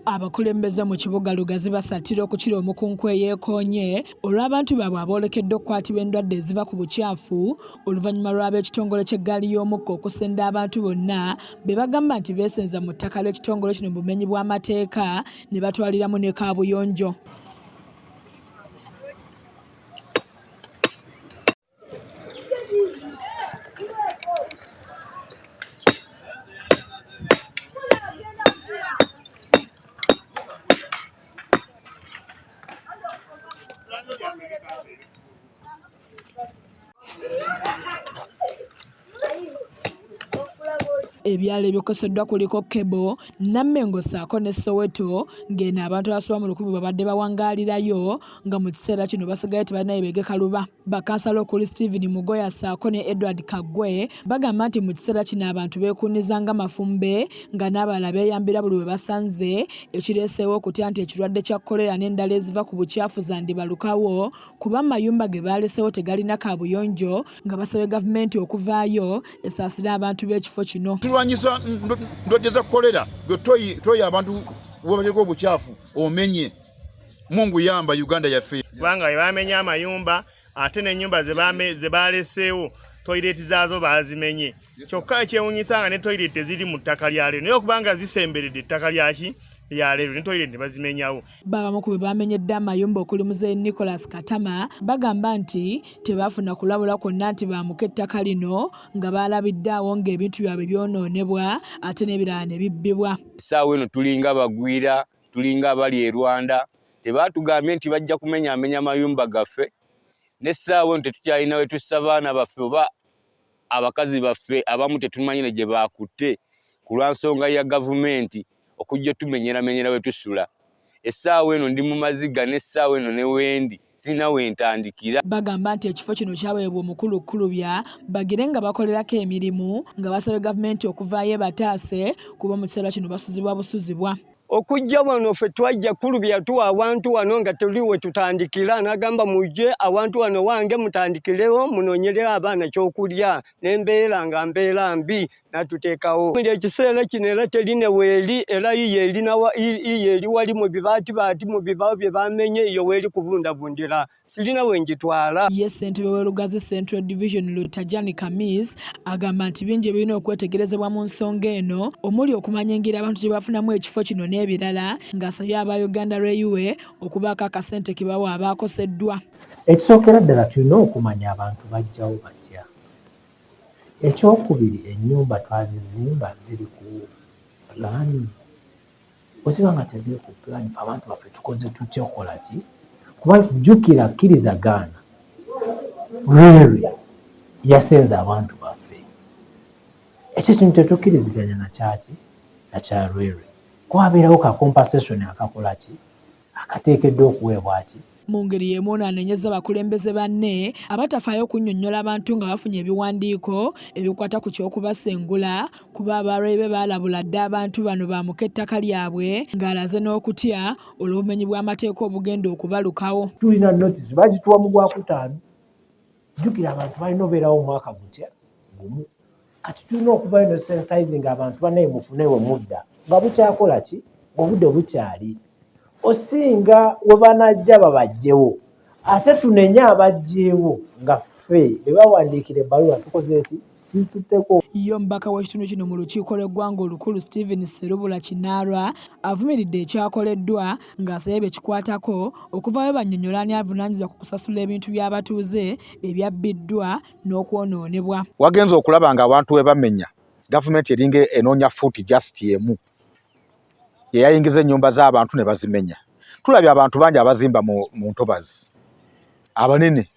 Abakulembeze mu kibuga Lugazi basatira okukira omukunku eyeekoonye olw'abantu baabwe aboolekedde okukwatibwa endwadde eziva ku bukyafu oluvannyuma lw'ab'ekitongole ky'eggaali y'omukka okusenda abantu bonna be bagamba nti beesenza mu ttaka ly'ekitongole kino mu bumenyi bw'amateeka ne batwaliramu ne kaabuyonjo. Ebyalo ebyokoseddwa kuliko Kebo, Namengo ssaako ne Soweto ng'eno abantu abasoba mu 1000 babadde bawangaalirayo nga mu kiseera kino basigaye tebalinayo beegeka luba. Bakansala okuli Stephen Mugoya ssaako ne Edward Kaggwe bagamba nti mu kiseera kino abantu beekuuniza nga mafumbe nga n'abalala beeyambira buli we basanze ekireeseewo okutya nti ekirwadde kya kolera n'endala eziva ku bukyafu zandibalukawo kuba mayumba ge baaleseewo tegalina kaabuyonjo nga basabye gavumenti okuvaayo esaasire abantu b'ekifo kino. Tulwanyisa ndwadde za kolera toyi abantu wabajeko obuchafu omenye Mungu yamba Uganda yaffe kubanga bamenya amayumba ate n'ennyumba ze baleseewo toyireti zaazo bazimenye kyokka ekyewuunyisa ne toyireti ziri mu ttaka lyaleero naye okubanga zisemberedde ettaka lyaki yaleero ne toyireti bazimenyawo. Babamu ku be bamenyedde amayumba okuli Muzeeyi Nicholas Katama bagamba nti tebaafuna kulabula kwonna nti baamuka ettaka lino nga baalabidde awo ng'ebintu byabwe byonoonebwa ate n'ebirala ne bibbibwa. Essaawa eno tulinga abagwira tulinga abali e Rwanda tebaatugambye nti bajja kumenyaamenya amayumba gaffe n'essaawa eno tetukyalina we tussa baana baffe oba abakazi baffe abamu tetumanyire gye baakutte ku lwa nsonga ya gavumenti okujja tumenyeramenyera we tusula. Essaawa eno ndi mu maziga n'essaawa eno ne wendi sirina we ntandikira. Bagamba nti ekifo kino kyaweebwa omukulukulubya bagire nga bakolerako emirimu nga basabye gavumenti okuvaayo ebataase kuba mu kiseera kino basuzibwa busuzibwa. Okujja wano ffe twajja kulubya tuwa awantu wano nga tuli we tutandikira n'agamba mujje awantu wano wange mutandikirewo munoonyerewo abaana kyokulya n'embeera nga mbeera mbi natuteekawo. Ekiseera kino era terine weeri era iye eri wali mu bibaatibaati mu bibaawo bye bamenye iyo weeri kubundabundira sirina we ngitwala. Ye ssentebe w'e Lugazi Central Division Lutajani Kamis agamba nti bingi ebirina okwetegerezebwa mu nsonga eno omuli okumanya engeri abantu gye bafunamu ekifo kino n'ebirala ng'asabye aba Uganda Railway okubaako akasente ke bawa abaakoseddwa. Ekisookera ddala tulina okumanya abantu bajjawo batya. Ekyokubiri ennyumba twazizimba ziri ku pulaani. Osiba nga teziri ku pulaani abantu baffe tukoze tutya okola ki? Kuba jjukira kkiriza gaana Railway yasenze abantu baffe. Ekyo kintu tetukkiriziganya na kyaki na kya Railway. Kwabeerawo ka compensation akakola ki akateekeddwa okuweebwa ki. Mu ngeri y'emu ono anenyeza abakulembeze banne abatafaayo okunnyonnyola abantu nga bafunye ebiwandiiko ebikwata ku ky'okubasengula kuba abalwayi baalabula dde abantu bano baamuka ettaka lyabwe ng'alaze n'okutya olw'obumenyi bw'amateeka obugenda okubalukawo. Tulina notice bagituwa mu Gwakutaano. Jjukira abantu balina obeerawo omwaka gutya gumu. Kati tulina okubayo no sensitizing abantu banaye mufunewo mudda nga bukyakola ki obudde bukyali. Osinga we banajja babajjewo ate tunenye abajjeewo nga ffe be bawandiikira ebbaluwa tukoze eki tututteko. Ye omubaka w'ekitundu kino mu lukiiko lw'eggwanga olukulu Stephen Sserubula Kinaarwa avumiridde ekyakoleddwa ng'asabye bekikwatako okuvaayo bannyonnyola ani avunaanyizibwa ku kusasula ebintu by'abatuuze ebyabbiddwa n'okwonoonebwa. Wagenze okulaba nga abantu we bamenya gavumenti eringa enoonya fuuti just emu yeyayingiza ennyumba z'abantu ne bazimenya. Tulabye abantu bangi abazimba mu ntobazi abanene.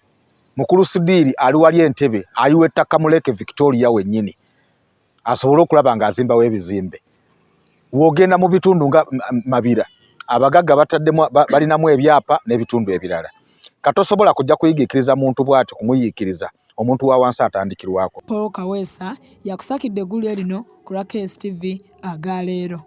Mukulu Sidiiri ali wali Entebbe ayiwa ettaka mu Lake Victoria wennyini asobole okulaba ng'azimbawo ebizimbe. Wogenda mu bitundu nga Mabira abagagga balinamu ebyapa n'ebitundu ebirala. Katosobola kujja kuyigiikiriza muntu bw'ati kumuyiikiriza omuntu wa wansi atandikirwako. Paul Kaweesa yakusakidde eggulu erino ku lwa KSTV agaaleero.